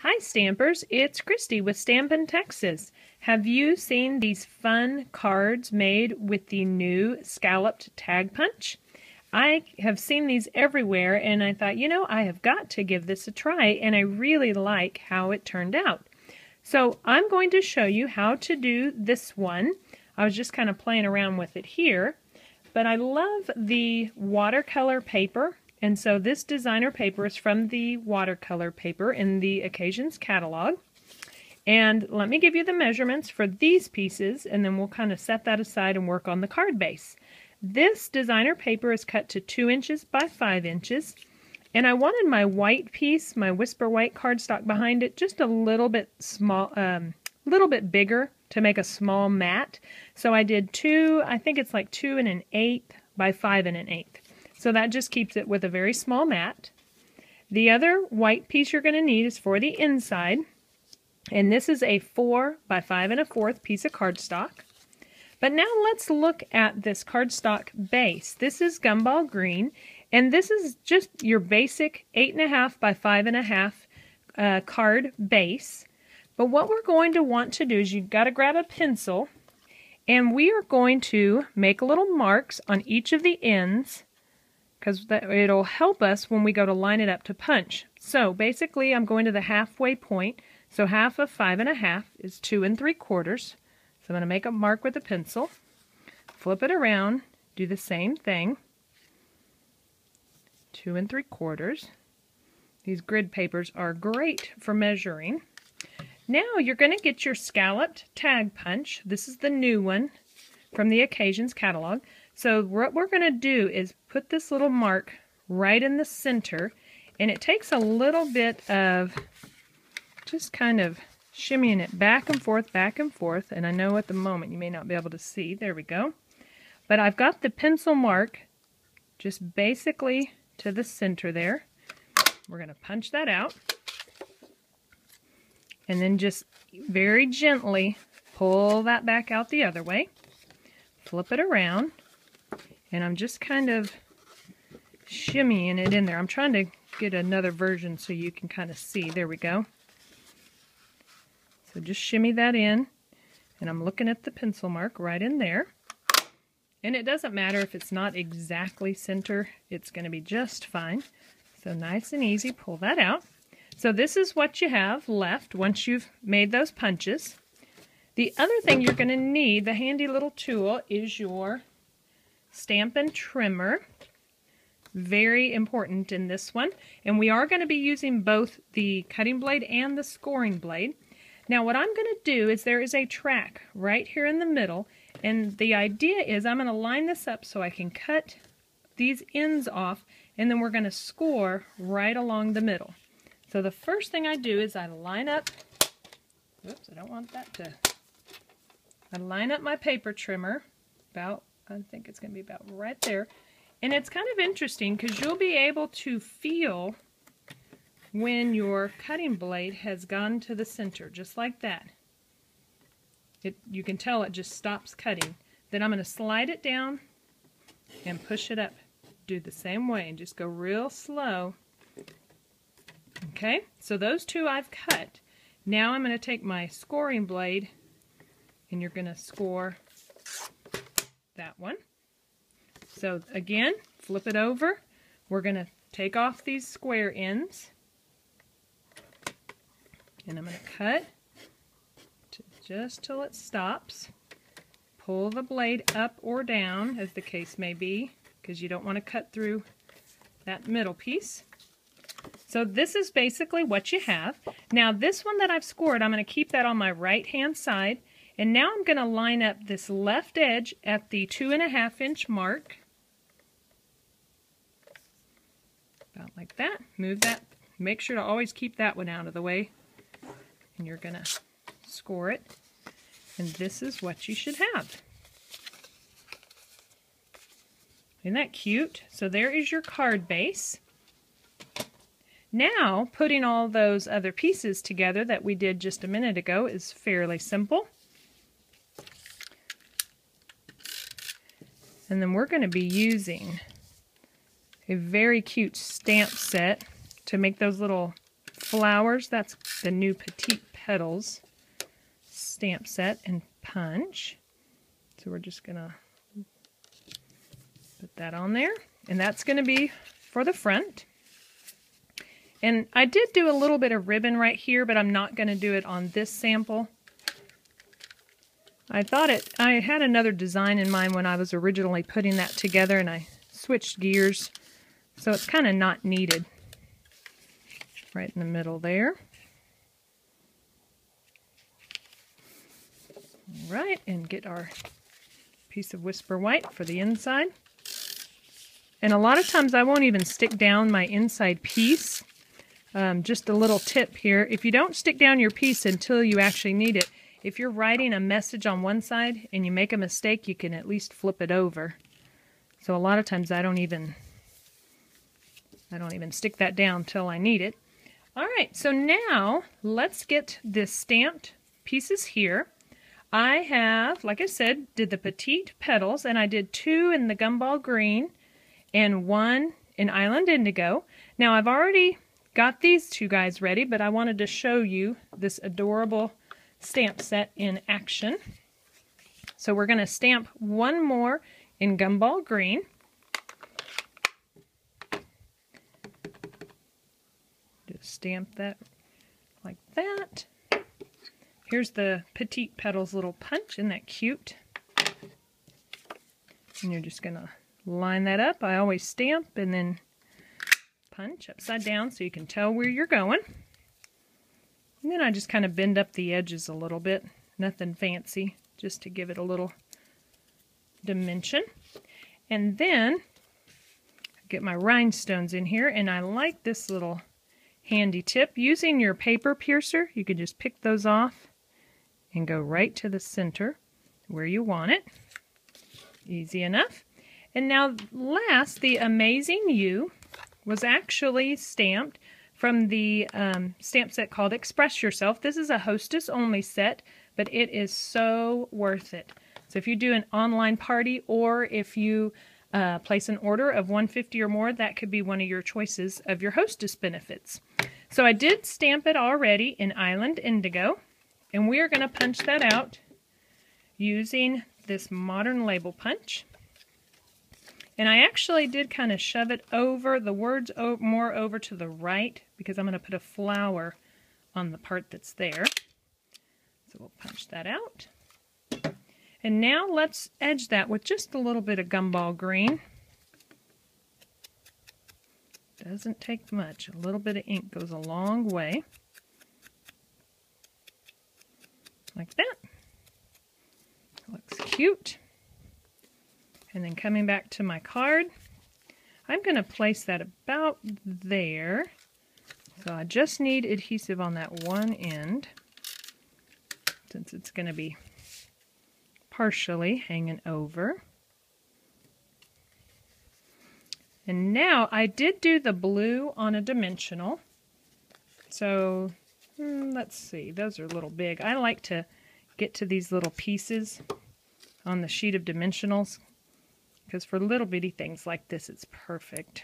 Hi Stampers, it's Christy with Stampin' Texas. Have you seen these fun cards made with the new Scalloped tag punch? I have seen these everywhere and I thought, I have got to give this a try, and I really like how it turned out. So I'm going to show you how to do this one. I was just kind of playing around with it here, but I love the watercolor paper. And so this designer paper is from the watercolor paper in the Occasions catalog. And let me give you the measurements for these pieces, and then we'll kind of set that aside and work on the card base. This designer paper is cut to 2 inches by 5 inches. And I wanted my white piece, my Whisper White cardstock behind it, just a little bit small, little bit bigger to make a small mat. So I did I think it's like 2 1/8 by 5 1/8. So that just keeps it with a very small mat. The other white piece you're going to need is for the inside. And this is a 4 by 5 1/4 piece of cardstock. But now let's look at this cardstock base. This is Gumball Green, and this is just your basic 8 1/2 by 5 1/2 card base. But what we're going to want to do is you've got to grab a pencil, and we are going to make little marks on each of the ends, because it'll help us when we go to line it up to punch. So basically I'm going to the halfway point. So half of 5 1/2 is 2 3/4. So I'm going to make a mark with a pencil, flip it around, do the same thing, 2 3/4. These grid papers are great for measuring. Now you're going to get your Scalloped tag punch. This is the new one from the Occasions catalog. So what we're going to do is put this little mark right in the center, and it takes a little bit of just kind of shimmying it back and forth, and I know at the moment you may not be able to see. There we go. But I've got the pencil mark just basically to the center there. We're going to punch that out, and then just very gently pull that back out the other way. Flip it around. And I'm just kind of shimmying it in there. I'm trying to get another version so you can kind of see. There we go. So just shimmy that in. And I'm looking at the pencil mark right in there. And it doesn't matter if it's not exactly center. It's going to be just fine. So nice and easy. Pull that out. So this is what you have left once you've made those punches. The other thing you're going to need, the handy little tool, is your Stampin' Trimmer. Very important in this one. And we are going to be using both the cutting blade and the scoring blade. Now what I'm going to do is there is a track right here in the middle, and the idea is I'm going to line this up so I can cut these ends off, and then we're going to score right along the middle. So the first thing I do is I line up, whoops, I don't want that to, I line up my paper trimmer about, I think it's going to be about right there. And it's kind of interesting because you'll be able to feel when your cutting blade has gone to the center, just like that. You can tell it just stops cutting. Then I'm going to slide it down and push it up. Do the same way and just go real slow. Okay, so those two I've cut. Now I'm going to take my scoring blade, and you're going to score that one. So again, flip it over. We're going to take off these square ends, and I'm going to cut just till it stops. Pull the blade up or down, as the case may be, because you don't want to cut through that middle piece. So this is basically what you have. Now this one that I've scored, I'm going to keep that on my right hand side. And now I'm going to line up this left edge at the 2 1/2 inch mark. About like that. Move that. Make sure to always keep that one out of the way. And you're going to score it. And this is what you should have. Isn't that cute? So there is your card base. Now, putting all those other pieces together that we did just a minute ago is fairly simple. And then we're going to be using a very cute stamp set to make those little flowers. That's the new Petite Petals stamp set and punch. So we're just going to put that on there. And that's going to be for the front. And I did do a little bit of ribbon right here, but I'm not going to do it on this sample. I had another design in mind when I was originally putting that together, and I switched gears. So it's kind of not needed. Right in the middle there. All right, and get our piece of Whisper White for the inside. And a lot of times I won't even stick down my inside piece. Just a little tip here. If you don't stick down your piece until you actually need it, if you're writing a message on one side and you make a mistake, you can at least flip it over. So a lot of times I don't even stick that down till I need it. All right, so now let's get the stamped pieces here. I have, like I said, did the Petite Petals, and I did 2 in the Gumball Green and 1 in Island Indigo. Now I've already got these 2 guys ready, but I wanted to show you this adorable stamp set in action. So we're going to stamp 1 more in Gumball Green. Just stamp that like that. Here's the Petite Petals little punch. Isn't that cute? And you're just going to line that up. I always stamp and then punch upside down so you can tell where you're going. And then I just kind of bend up the edges a little bit. Nothing fancy, just to give it a little dimension. And then get my rhinestones in here, and I like this little handy tip. Using your paper piercer, you can just pick those off and go right to the center where you want it. Easy enough. And now last, the Amazing You was actually stamped from the stamp set called Express Yourself. This is a hostess only set, but it is so worth it. So if you do an online party, or if you place an order of 150 or more, that could be one of your choices of your hostess benefits. So I did stamp it already in Island Indigo, and we are going to punch that out using this modern label punch. And I actually did kind of shove it over, the words more over to the right, because I'm going to put a flower on the part that's there. So we'll punch that out. And now let's edge that with just a little bit of Gumball Green. Doesn't take much. A little bit of ink goes a long way. Like that. Looks cute. And then coming back to my card, I'm going to place that about there. So I just need adhesive on that one end, since it's going to be partially hanging over. And now I did do the blue on a dimensional. So let's see, those are a little big. I like to get to these little pieces on the sheet of dimensionals, because for little bitty things like this, it's perfect.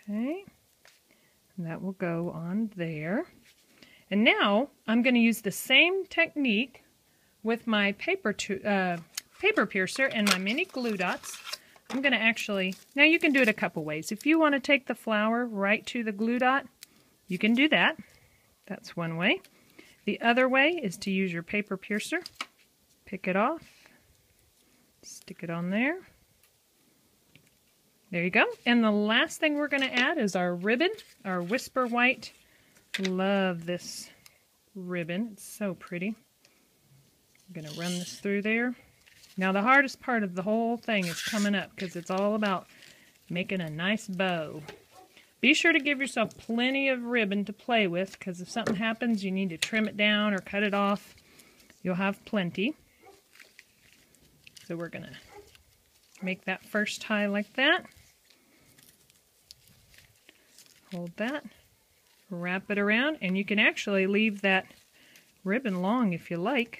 Okay, and that will go on there. And now I'm going to use the same technique with my paper piercer and my mini glue dots. I'm going to actually, now you can do it a couple ways. If you want to take the flower right to the glue dot, you can do that. That's one way. The other way is to use your paper piercer. Pick it off, stick it on there. There you go. And the last thing we're going to add is our ribbon, our Whisper White. Love this ribbon. It's so pretty. I'm going to run this through there. Now the hardest part of the whole thing is coming up, because it's all about making a nice bow. Be sure to give yourself plenty of ribbon to play with, because if something happens, you need to trim it down or cut it off. You'll have plenty. So we're going to make that first tie like that. Hold that. Wrap it around, and you can actually leave that ribbon long if you like.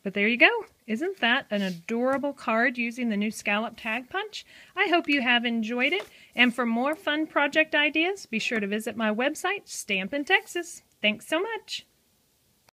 But there you go. Isn't that an adorable card using the new Scalloped Tag Punch? I hope you have enjoyed it. And for more fun project ideas, be sure to visit my website, Stampin' Texas. Thanks so much.